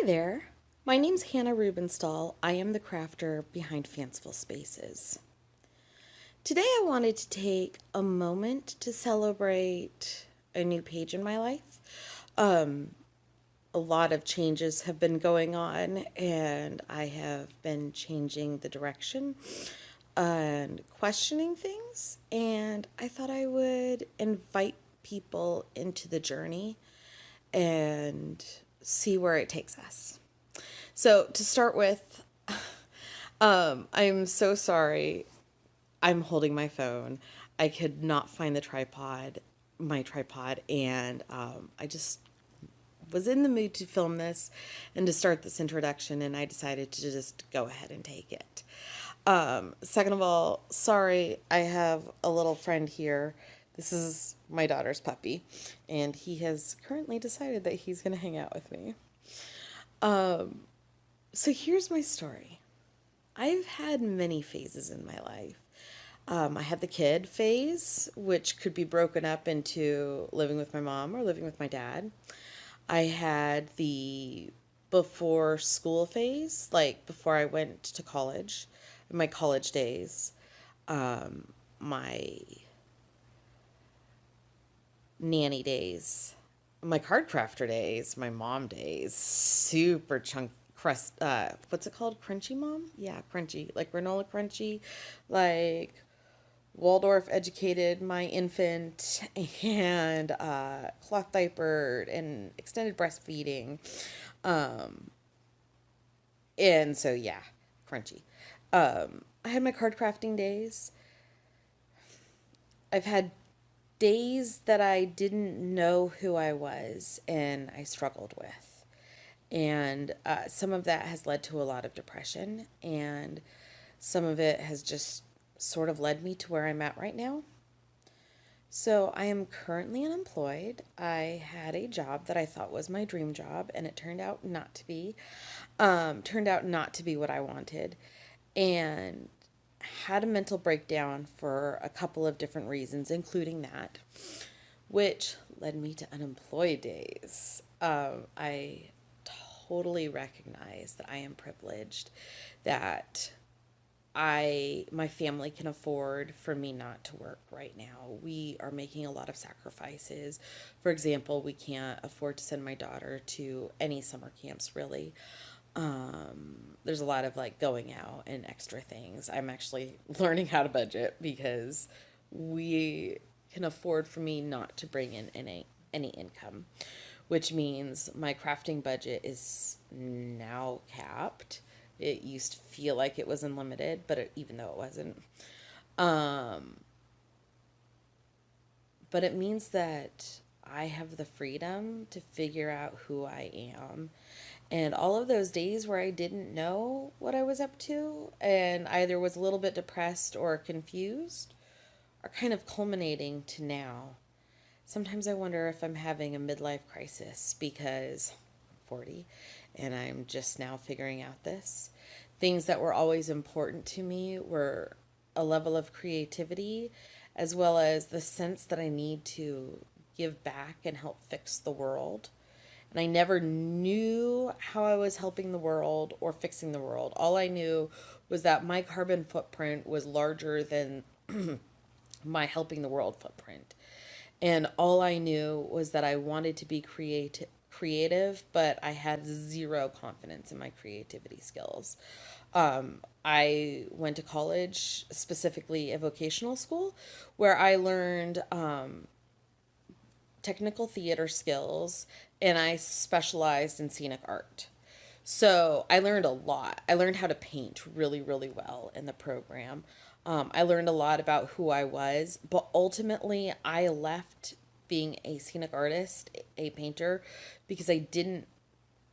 Hi there. My name's Hannah Rubenstall. I am the crafter behind Fanciful Spaces. Today I wanted to take a moment to celebrate a new page in my life. Um, a lot of changes have been going on, and I have been changing the direction and questioning things. And I thought I would invite people into the journey and see where it takes us. So to start with, I'm so sorry. I'm holding my phone. I could not find my tripod, and I just was in the mood to film this and to start this introduction, and I decided to just go ahead and take it. Second of all, sorry, I have a little friend here. This is my daughter's puppy, and he has currently decided that he's going to hang out with me. So here's my story. I've had many phases in my life. I had the kid phase, which could be broken up into living with my mom or living with my dad. I had the before school phase, like before I went to college, my college days, my nanny days, my card crafter days, my mom days, super chunk crust. What's it called? Crunchy mom? Yeah, crunchy, like granola crunchy, like Waldorf educated my infant and cloth diapered and extended breastfeeding. And so, yeah, crunchy. I had my card crafting days. I've had days that I didn't know who I was and I struggled with. And some of that has led to a lot of depression, and some of it has just sort of led me to where I'm at right now. So I am currently unemployed. I had a job that I thought was my dream job, and it turned out not to be. Turned out not to be what I wanted, and had a mental breakdown for a couple of different reasons, including that, which led me to unemployed days. I totally recognize that I am privileged, that my family can afford for me not to work right now. We are making a lot of sacrifices. For example, we can't afford to send my daughter to any summer camps really. There's a lot of like going out and extra things. I'm actually learning how to budget because we can afford for me not to bring in any income, which means my crafting budget is now capped. It used to feel like it was unlimited, but even though it wasn't. But it means that I have the freedom to figure out who I am. And all of those days where I didn't know what I was up to and either was a little bit depressed or confused are kind of culminating to now. Sometimes I wonder if I'm having a midlife crisis because I'm 40 and I'm just now figuring out this. Things that were always important to me were a level of creativity as well as the sense that I need to give back and help fix the world. And I never knew how I was helping the world or fixing the world. All I knew was that my carbon footprint was larger than my helping the world footprint. And all I knew was that I wanted to be creative, but I had zero confidence in my creativity skills. I went to college, specifically a vocational school, where I learned technical theater skills and I specialized in scenic art. So I learned a lot. I learned how to paint really, really well in the program. I learned a lot about who I was, but ultimately I left being a scenic artist, a painter, because I didn't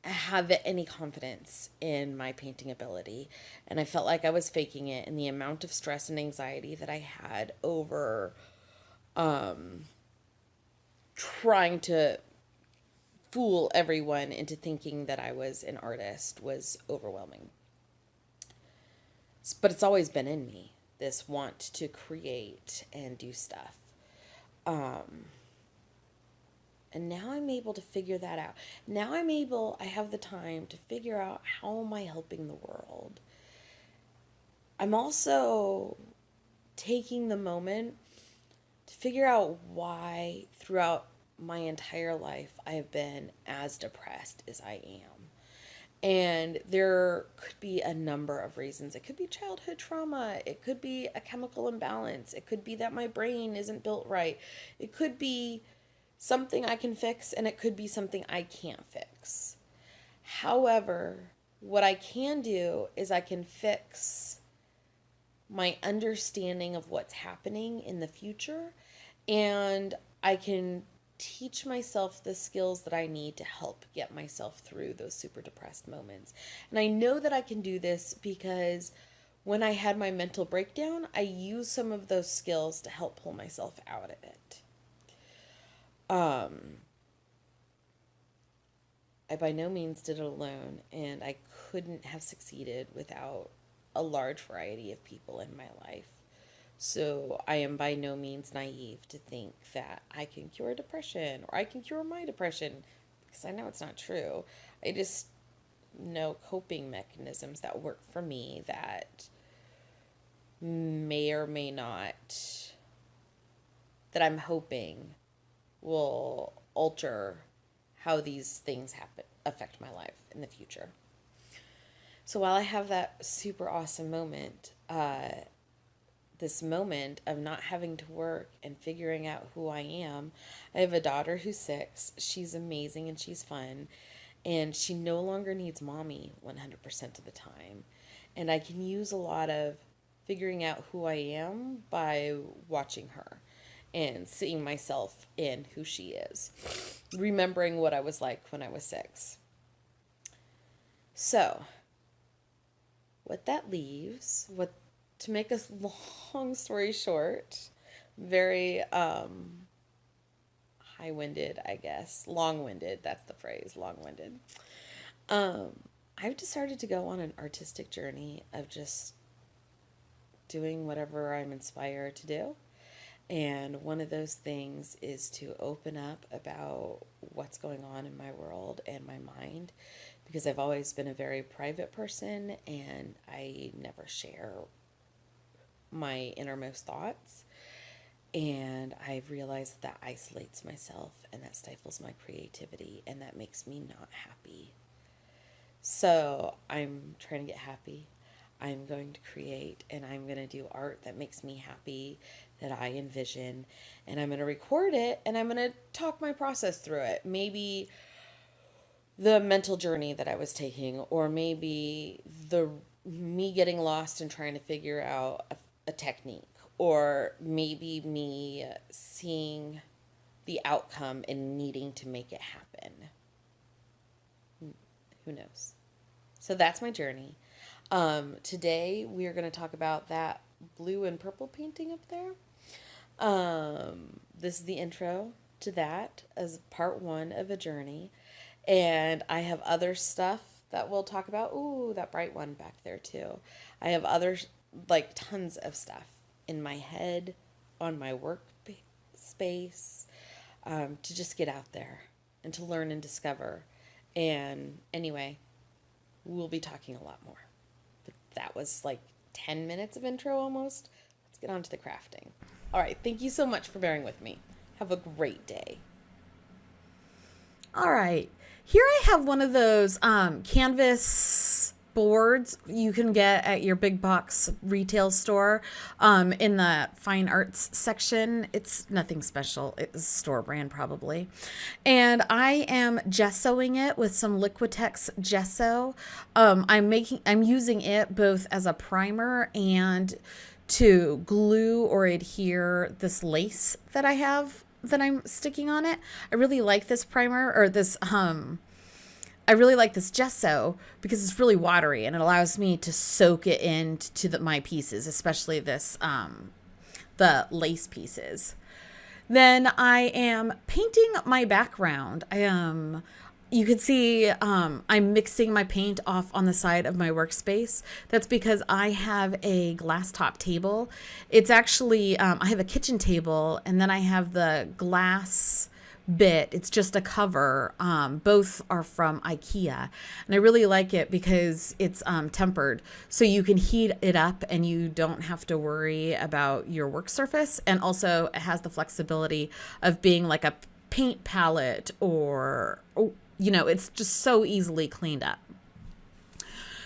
have any confidence in my painting ability. And I felt like I was faking it, and the amount of stress and anxiety that I had over trying to fool everyone into thinking that I was an artist was overwhelming. But it's always been in me, this want to create and do stuff. And now I'm able to figure that out. Now I have the time to figure out, how am I helping the world? I'm also taking the moment to figure out why throughout my entire life I have been as depressed as I am. And there could be a number of reasons. It could be childhood trauma. It could be a chemical imbalance. It could be that my brain isn't built right. It could be something I can fix, and it could be something I can't fix. However, what I can do is I can fix my understanding of what's happening in the future, and I can teach myself the skills that I need to help get myself through those super depressed moments. And I know that I can do this because when I had my mental breakdown, I used some of those skills to help pull myself out of it. I by no means did it alone, and I couldn't have succeeded without a large variety of people in my life. So I am by no means naive to think that I can cure depression or I can cure my depression, because I know it's not true. I just know coping mechanisms that work for me that may or may not, that I'm hoping will alter how these things affect my life in the future. So while I have that super awesome moment, this moment of not having to work and figuring out who I am, I have a daughter who's 6. She's amazing and she's fun, and she no longer needs mommy 100% of the time. And I can use a lot of figuring out who I am by watching her and seeing myself in who she is, remembering what I was like when I was 6. So, what that leaves, to make a long story short, very high-winded, I guess, long-winded, that's the phrase, long-winded. I've decided to go on an artistic journey of just doing whatever I'm inspired to do. And one of those things is to open up about what's going on in my world and my mind, because I've always been a very private person and I never share my innermost thoughts. And I've realized that isolates myself and that stifles my creativity and that makes me not happy. So I'm trying to get happy. I'm going to create, and I'm going to do art that makes me happy, that I envision, and I'm going to record it, and I'm going to talk my process through it. Maybe the mental journey that I was taking, or maybe me getting lost and trying to figure out a technique, or maybe me seeing the outcome and needing to make it happen. Who knows? So that's my journey. Today we are going to talk about that blue and purple painting up there. This is the intro to that as part 1 of a journey. And I have other stuff that we'll talk about. Ooh, that bright one back there too. I have other, tons of stuff in my head, on my work space, to just get out there and to learn and discover. And anyway, we'll be talking a lot more. But that was 10 minutes of intro almost. Let's get on to the crafting. All right, thank you so much for bearing with me. Have a great day. All right, here I have one of those canvas boards you can get at your big box retail store in the fine arts section. It's nothing special. It's store brand probably. And I am gessoing it with some Liquitex gesso. I'm using it both as a primer and to glue or adhere this lace that I have that I'm sticking on it. I really like this primer, or this I really like this gesso because it's really watery and it allows me to soak it into my pieces, especially this the lace pieces. Then I am painting my background. You can see I'm mixing my paint off on the side of my workspace. That's because I have a glass top table. It's actually, I have a kitchen table, and then I have the glass bit. It's just a cover. Both are from IKEA, and I really like it because it's tempered, so you can heat it up and you don't have to worry about your work surface. And also, it has the flexibility of being like a paint palette, or it's just so easily cleaned up.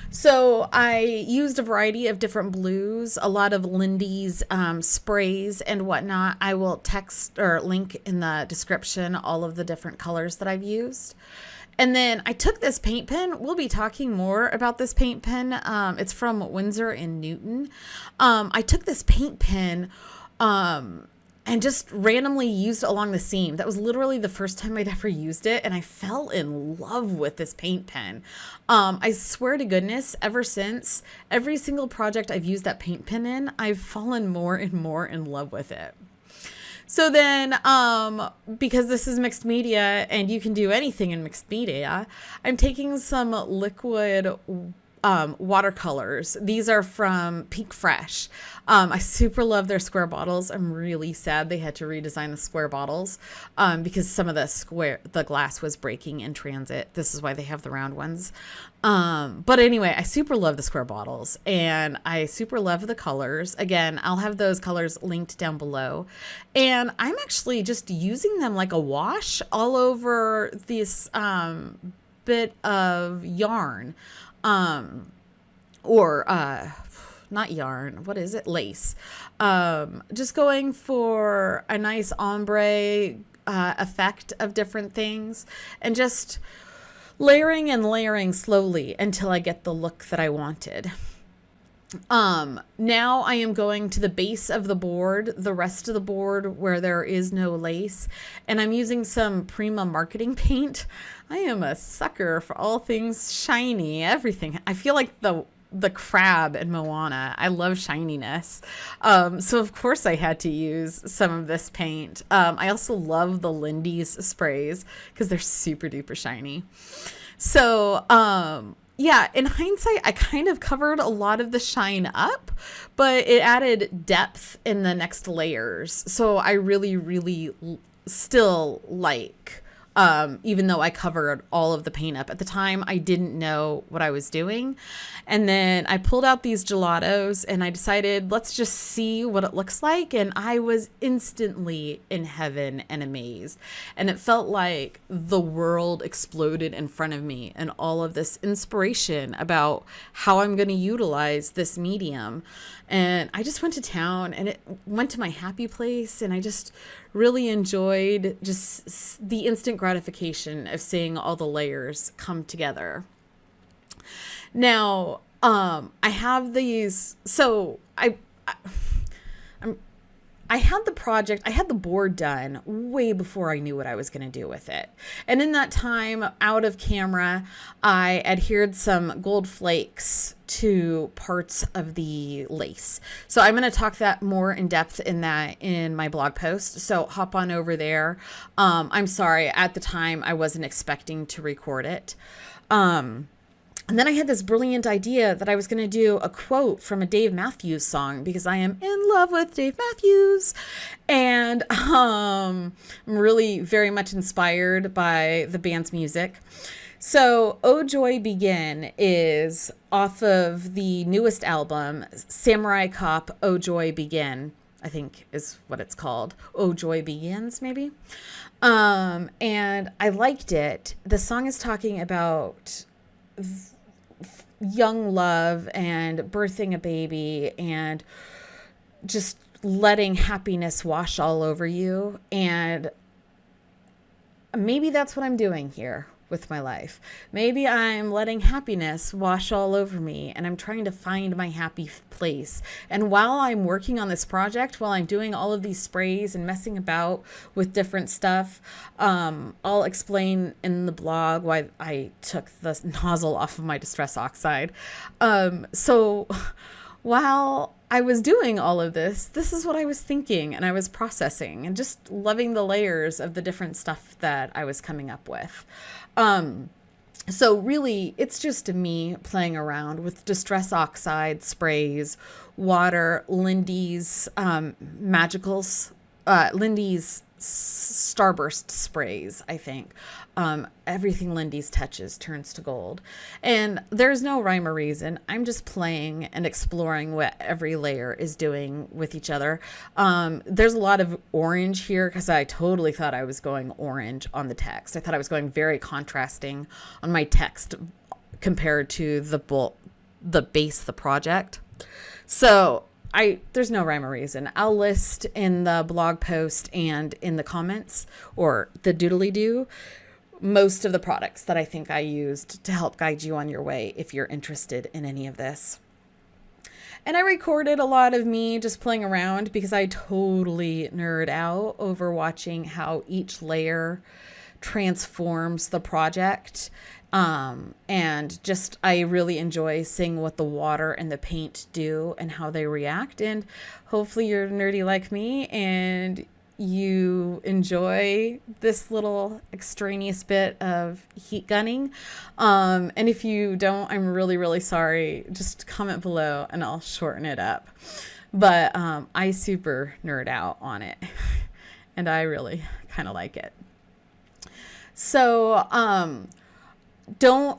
So I used a variety of different blues, a lot of Lindy's sprays and whatnot. I will text or link in the description all of the different colors that I've used. And then I took this paint pen. We'll be talking more about this paint pen. It's from Winsor & Newton. I took this paint pen and just randomly used it along the seam. That was literally the first time I'd ever used it, and I fell in love with this paint pen. I swear to goodness, ever since, every single project I've used that paint pen in, I've fallen more and more in love with it. So then, because this is mixed media and you can do anything in mixed media, I'm taking some liquid watercolors. These are from Pink Fresh. I super love their square bottles. I'm really sad they had to redesign the square bottles because some of the glass was breaking in transit. This is why they have the round ones. But anyway, I super love the square bottles and I super love the colors. Again, I'll have those colors linked down below. And I'm actually just using them like a wash all over this bit of yarn. Not yarn, what is it? Lace. Just going for a nice ombre effect of different things and just layering and layering slowly until I get the look that I wanted. Now I am going to the base of the board, the rest of the board where there is no lace, and I'm using some Prima marketing paint. I am a sucker for all things shiny, everything. I feel like the crab in Moana. I love shininess. So of course I had to use some of this paint. I also love the Lindy's sprays because they're super duper shiny. So, yeah, in hindsight, I kind of covered a lot of the shine up, but it added depth in the next layers. So I really, really still like, even though I covered all of the paint up. At the time, I didn't know what I was doing. And then I pulled out these gelatos and I decided, let's just see what it looks like. And I was instantly in heaven and amazed. And it felt like the world exploded in front of me and all of this inspiration about how I'm going to utilize this medium. And I just went to town and it went to my happy place. And I just really enjoyed just the instant gratification of seeing all the layers come together. Now, I have these, so I had the project, I had the board done way before I knew what I was going to do with it. And in that time, out of camera, I adhered some gold flakes to parts of the lace. So I'm going to talk that more in depth in my blog post. So hop on over there. I'm sorry, at the time I wasn't expecting to record it. And then I had this brilliant idea that I was going to do a quote from a Dave Matthews song because I am in love with Dave Matthews. And I'm really very much inspired by the band's music. So Oh Joy Begin is off of the newest album, Samurai Cop, Oh Joy Begin, I think is what it's called. Oh Joy Begins, maybe. And I liked it. The song is talking about young love and birthing a baby and just letting happiness wash all over you. And maybe that's what I'm doing here with my life. Maybe I'm letting happiness wash all over me and I'm trying to find my happy place. And while I'm working on this project, while I'm doing all of these sprays and messing about with different stuff, I'll explain in the blog why I took the nozzle off of my Distress Oxide. So while I was doing all of this is what I was thinking and I was processing and just loving the layers of the different stuff that I was coming up with. So really, it's just me playing around with Distress Oxide sprays, water, Lindy's magicals Lindy's Starburst sprays, I think. Everything Lindy's touches turns to gold. And there's no rhyme or reason. I'm just playing and exploring what every layer is doing with each other. There's a lot of orange here because I totally thought I was going orange on the text. I thought I was going very contrasting on my text compared to the base of the project. So there's no rhyme or reason. I'll list in the blog post and in the comments or the doodly-doo most of the products that I think I used to help guide you on your way if you're interested in any of this. And I recorded a lot of me just playing around because I totally nerd out over watching how each layer transforms the project. And just, I really enjoy seeing what the water and the paint do and how they react. And hopefully you're nerdy like me and you enjoy this little extraneous bit of heat gunning. And if you don't, I'm really, really sorry. Just comment below and I'll shorten it up. But I super nerd out on it and I really kind of like it. So,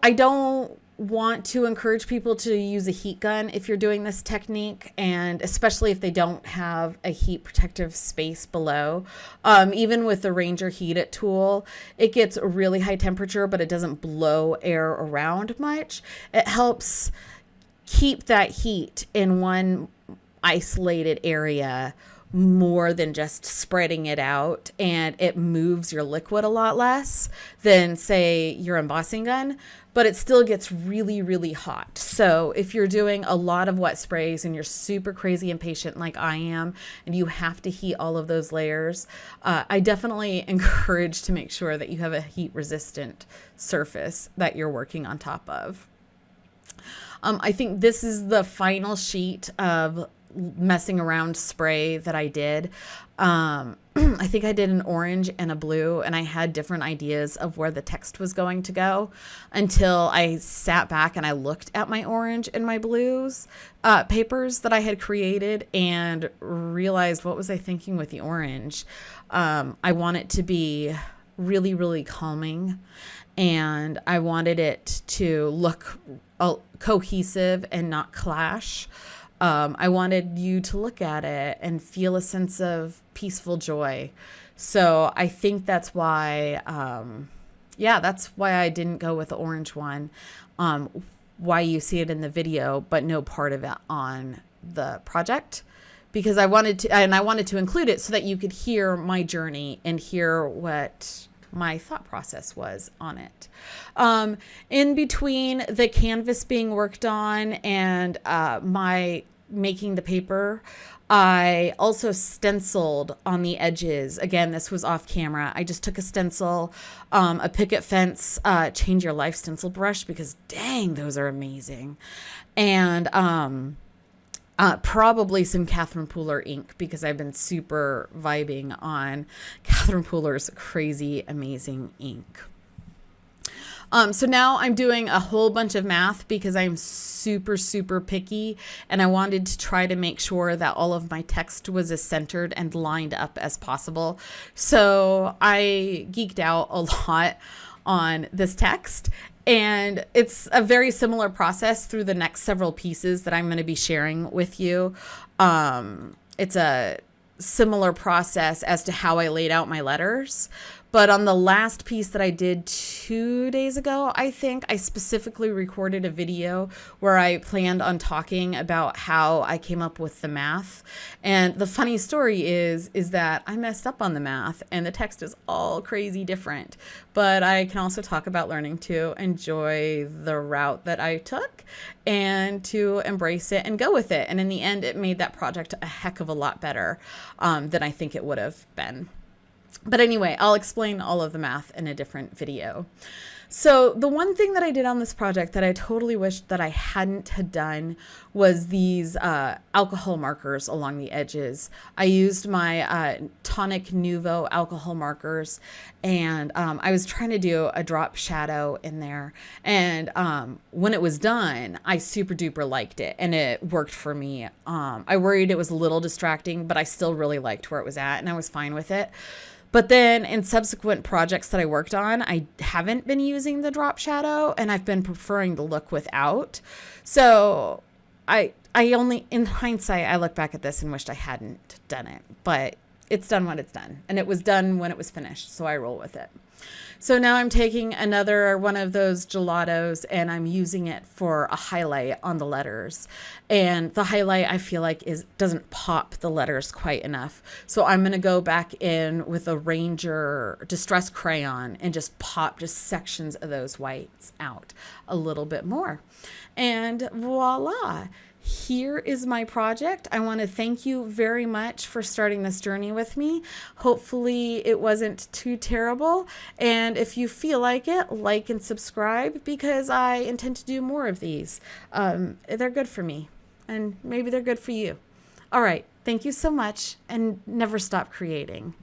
I don't want to encourage people to use a heat gun if you're doing this technique, and especially if they don't have a heat protective space below. Even with the Ranger Heat It tool, it gets really high temperature, but it doesn't blow air around much. It helps keep that heat in one isolated area more than just spreading it out, and it moves your liquid a lot less than, say, your embossing gun, but it still gets really, really hot. So if you're doing a lot of wet sprays and you're super crazy impatient like I am, and you have to heat all of those layers, I definitely encourage to make sure that you have a heat resistant surface that you're working on top of. I think this is the final sheet of messing around spray that I did. I think I did an orange and a blue, and I had different ideas of where the text was going to go until I sat back and I looked at my orange and my blues papers that I had created and realized, what was I thinking with the orange? I want it to be really, really calming, and I wanted it to look cohesive and not clash. I wanted you to look at it and feel a sense of peaceful joy. So I think that's why, that's why I didn't go with the orange one. Why you see it in the video, but no part of it on the project, because I wanted to include it so that you could hear my journey and hear what my thought process was on it. In between the canvas being worked on and my making the paper, I also stenciled on the edges. Again, this was off camera. I just took a stencil, a picket fence, change your life stencil brush, because dang, those are amazing. And probably some Catherine Pooler ink, because I've been super vibing on Catherine Pooler's crazy, amazing ink. So now I'm doing a whole bunch of math because I'm super, super picky, and I wanted to try to make sure that all of my text was as centered and lined up as possible. So I geeked out a lot on this text, and it's a very similar process through the next several pieces that I'm going to be sharing with you. It's a similar process as to how I laid out my letters. But on the last piece that I did 2 days ago, I think I specifically recorded a video where I planned on talking about how I came up with the math. And the funny story is that I messed up on the math and the text is all crazy different. But I can also talk about learning to enjoy the route that I took and to embrace it and go with it. And in the end, it made that project a heck of a lot better than I think it would have been. But anyway, I'll explain all of the math in a different video. So the one thing that I did on this project that I totally wished that I hadn't had done was these alcohol markers along the edges. I used my Tonic Nuvo alcohol markers, and I was trying to do a drop shadow in there. And when it was done, I super duper liked it, and it worked for me. I worried it was a little distracting, but I still really liked where it was at, and I was fine with it. But then in subsequent projects that I worked on, I haven't been using the drop shadow, and I've been preferring the look without. So I only, in hindsight, I look back at this and wished I hadn't done it, but it's done what it's done, and it was done when it was finished, so I roll with it. So now I'm taking another one of those gelatos and I'm using it for a highlight on the letters. And the highlight I feel like doesn't pop the letters quite enough. So I'm going to go back in with a Ranger Distress Crayon and just pop just sections of those whites out a little bit more. And voila. Here is my project. I want to thank you very much for starting this journey with me. Hopefully it wasn't too terrible. And if you feel like it, like and subscribe, because I intend to do more of these. They're good for me, and maybe they're good for you. All right. Thank you so much, and never stop creating.